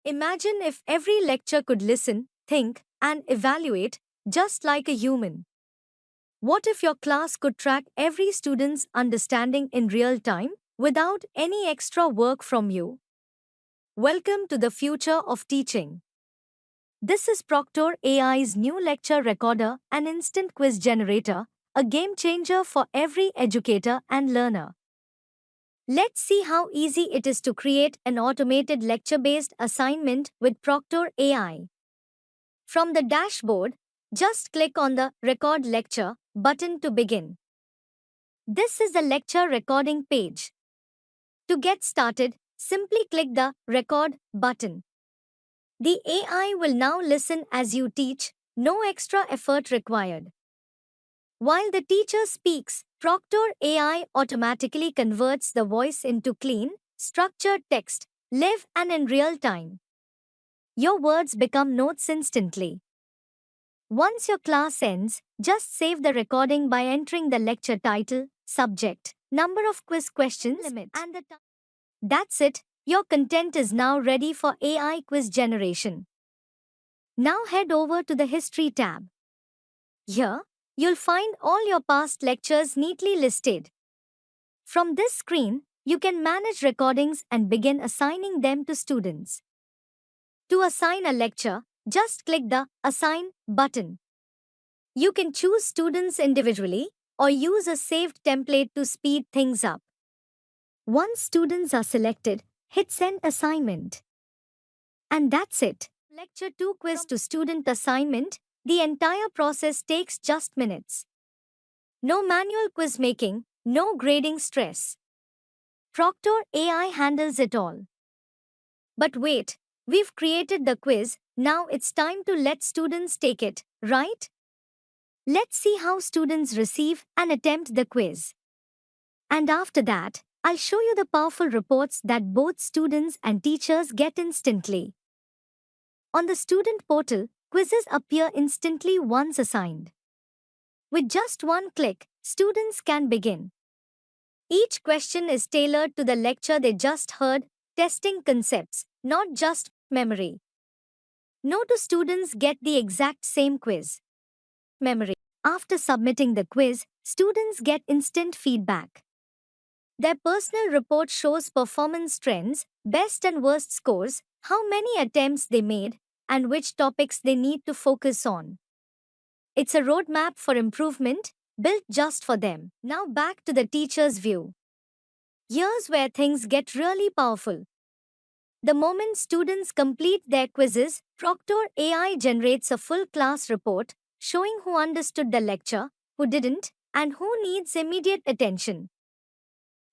Imagine if every lecture could listen, think, and evaluate just like a human. What if your class could track every student's understanding in real time without any extra work from you? Welcome to the future of teaching. This is Proctor AI's new lecture recorder and instant quiz generator, a game changer for every educator and learner. Let's see how easy it is to create an automated lecture-based assignment with Proctor AI. From the dashboard, just click on the Record Lecture button to begin. This is the lecture recording page. To get started, simply click the Record button. The AI will now listen as you teach, no extra effort required. While the teacher speaks, Proctor AI automatically converts the voice into clean, structured text, live and in real time. Your words become notes instantly. Once your class ends, just save the recording by entering the lecture title, subject, number of quiz questions, limit, and the time. That's it, your content is now ready for AI quiz generation. Now head over to the History tab. Here, you'll find all your past lectures neatly listed. From this screen, you can manage recordings and begin assigning them to students. To assign a lecture, just click the Assign button. You can choose students individually or use a saved template to speed things up. Once students are selected, hit Send Assignment. And that's it. Lecture 2 quiz to student assignment, the entire process takes just minutes. No manual quiz making, no grading stress. Proctor AI handles it all. But wait, we've created the quiz, now it's time to let students take it, right? Let's see how students receive and attempt the quiz. And after that, I'll show you the powerful reports that both students and teachers get instantly. On the student portal, quizzes appear instantly once assigned. With just one click, students can begin. Each question is tailored to the lecture they just heard, testing concepts, not just memory. No two students get the exact same quiz. Memory. After submitting the quiz, students get instant feedback. Their personal report shows performance trends, best and worst scores, how many attempts they made, and which topics they need to focus on. It's a roadmap for improvement, built just for them. Now back to the teacher's view. Here's where things get really powerful. The moment students complete their quizzes, Proctor AI generates a full class report showing who understood the lecture, who didn't, and who needs immediate attention.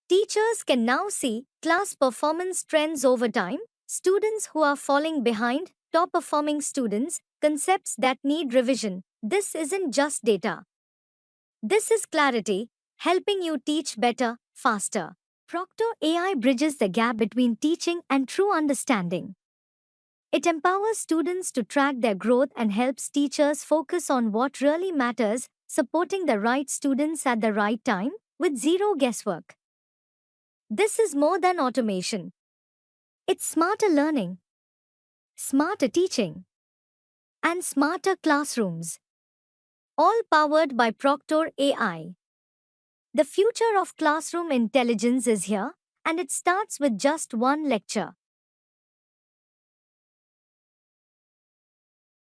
Teachers can now see class performance trends over time, students who are falling behind, top performing students, concepts that need revision. This isn't just data. This is clarity, helping you teach better, faster. Proctor AI bridges the gap between teaching and true understanding. It empowers students to track their growth and helps teachers focus on what really matters, supporting the right students at the right time, with zero guesswork. This is more than automation. It's smarter learning, smarter teaching, and smarter classrooms. All powered by Proctor AI. The future of classroom intelligence is here, and it starts with just one lecture.